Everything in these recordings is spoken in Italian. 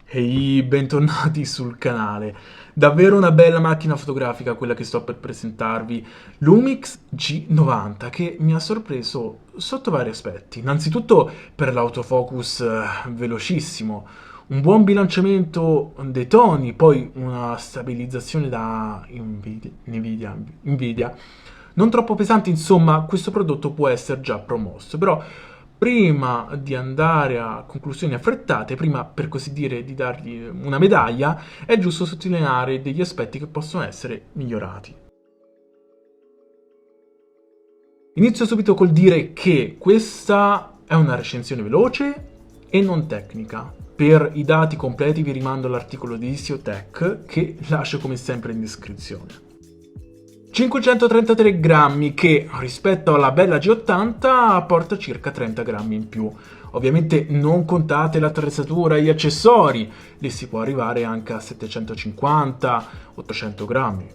Ehi, bentornati sul canale. Davvero una bella macchina fotografica quella che sto per presentarvi, Lumix G90, che mi ha sorpreso sotto vari aspetti. Innanzitutto per l'autofocus velocissimo, un buon bilanciamento dei toni, poi una stabilizzazione da Nvidia. Non troppo pesante, insomma, questo prodotto può essere già promosso, però prima di andare a conclusioni affrettate, prima per così dire di dargli una medaglia, è giusto sottolineare degli aspetti che possono essere migliorati. Inizio subito col dire che questa è una recensione veloce e non tecnica. Per i dati completi vi rimando all'articolo di Isiotech che lascio come sempre in descrizione. 533 grammi che rispetto alla bella G80 porta circa 30 grammi in più. Ovviamente non contate l'attrezzatura e gli accessori, lì si può arrivare anche a 750-800 grammi.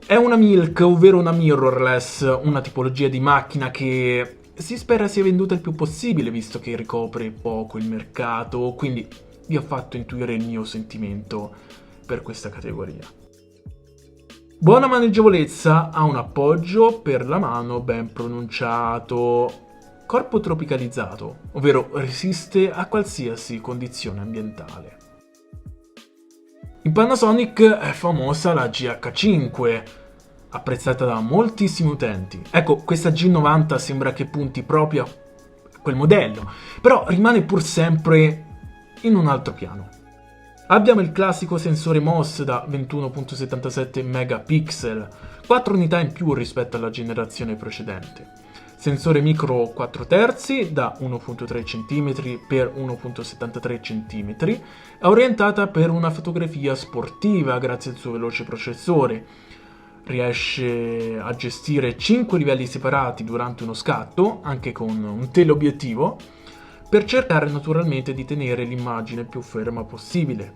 È una milk, ovvero una mirrorless, una tipologia di macchina che si spera sia venduta il più possibile visto che ricopre poco il mercato, quindi vi ho fatto intuire il mio sentimento per questa categoria. Buona maneggevolezza, ha un appoggio per la mano ben pronunciato. Corpo tropicalizzato, ovvero resiste a qualsiasi condizione ambientale. In Panasonic è famosa la GH5, apprezzata da moltissimi utenti. Ecco, questa G90 sembra che punti proprio a quel modello, però rimane pur sempre in un altro piano. Abbiamo il classico sensore MOS da 21.77 megapixel, 4 unità in più rispetto alla generazione precedente. Sensore micro 4 terzi da 1.3 cm x 1.73 cm, è orientata per una fotografia sportiva grazie al suo veloce processore. Riesce a gestire 5 livelli separati durante uno scatto, anche con un teleobiettivo, per cercare naturalmente di tenere l'immagine più ferma possibile.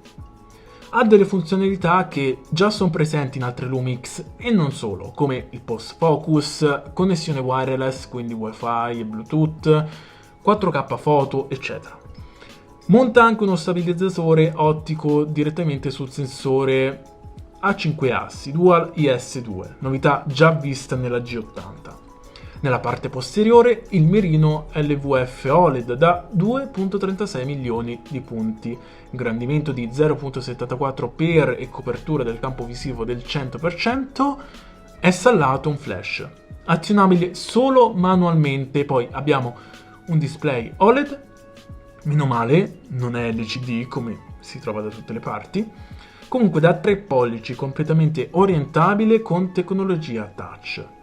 Ha delle funzionalità che già sono presenti in altre Lumix e non solo, come il post focus, connessione wireless, quindi wifi e bluetooth, 4K foto, eccetera. Monta anche uno stabilizzatore ottico direttamente sul sensore a 5 assi, Dual IS2, novità già vista nella G80. Nella parte posteriore il mirino LVF OLED da 2.36 milioni di punti, ingrandimento di 0.74x e copertura del campo visivo del 100%, è installato un flash, azionabile solo manualmente. Poi abbiamo un display OLED, meno male non è LCD come si trova da tutte le parti, comunque da 3 pollici, completamente orientabile con tecnologia touch.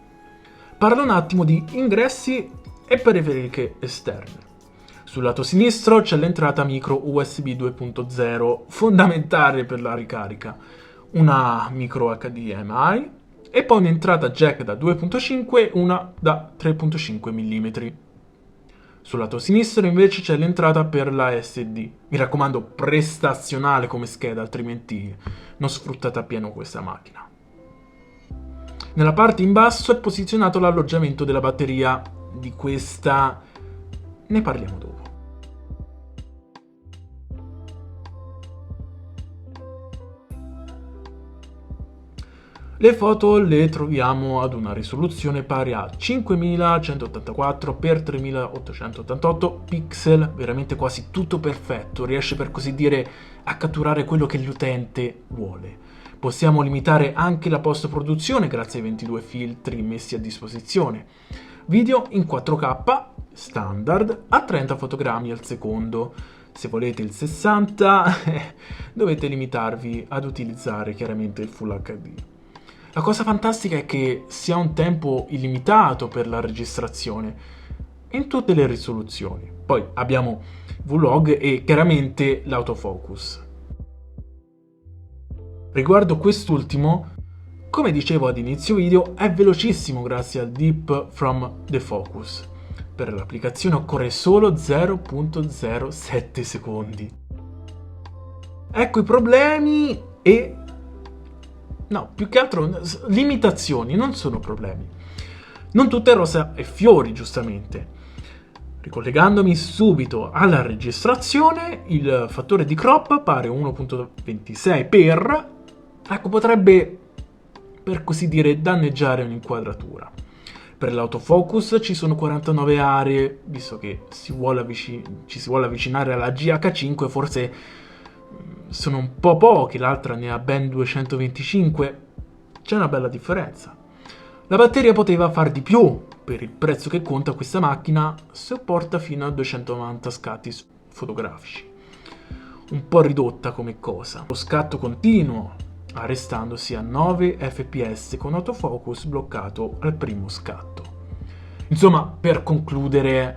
Parlo un attimo di ingressi e periferiche esterne. Sul lato sinistro c'è l'entrata micro USB 2.0, fondamentale per la ricarica, una micro HDMI e poi un'entrata jack da 2.5 e una da 3.5 mm. Sul lato sinistro invece c'è l'entrata per la SD. Mi raccomando, prestazionale come scheda, altrimenti non sfruttate appieno questa macchina. Nella parte in basso è posizionato l'alloggiamento della batteria. Di questa ne parliamo dopo. Le foto le troviamo ad una risoluzione pari a 5184 x 3888 pixel, veramente quasi tutto perfetto, riesce per così dire a catturare quello che l'utente vuole. Possiamo limitare anche la post-produzione grazie ai 22 filtri messi a disposizione. Video in 4K standard a 30 fotogrammi al secondo. Se volete il 60 dovete limitarvi ad utilizzare chiaramente il Full HD. La cosa fantastica è che si ha un tempo illimitato per la registrazione in tutte le risoluzioni. Poi abbiamo vlog e chiaramente l'autofocus. Riguardo quest'ultimo, come dicevo ad inizio video, è velocissimo grazie al Deep from the Focus. Per l'applicazione occorre solo 0.07 secondi. Ecco i problemi e... no, più che altro limitazioni, non sono problemi. Non tutto è rosa e fiori, giustamente. Ricollegandomi subito alla registrazione, il fattore di crop pare 1.26 per... ecco, potrebbe, per così dire, danneggiare un'inquadratura. Per l'autofocus ci sono 49 aree, visto che ci si vuole avvicinare alla GH5, forse sono un po' poche, l'altra ne ha ben 225, c'è una bella differenza. La batteria poteva far di più, per il prezzo che conta questa macchina sopporta fino a 290 scatti fotografici. Un po' ridotta come cosa. Lo scatto continuo, arrestandosi a 9 fps con autofocus bloccato al primo scatto. Insomma, per concludere,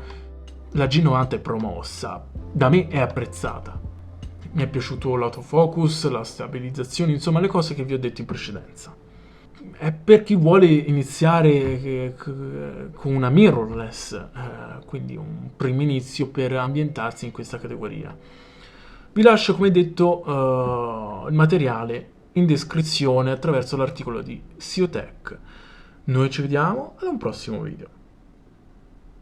la G90 è promossa, da me è apprezzata. Mi è piaciuto l'autofocus, la stabilizzazione, insomma le cose che vi ho detto in precedenza. È per chi vuole iniziare con una mirrorless, quindi un primo inizio per ambientarsi in questa categoria. Vi lascio, come detto, il materiale in descrizione attraverso l'articolo di SEOtech. Noi ci vediamo ad un prossimo video.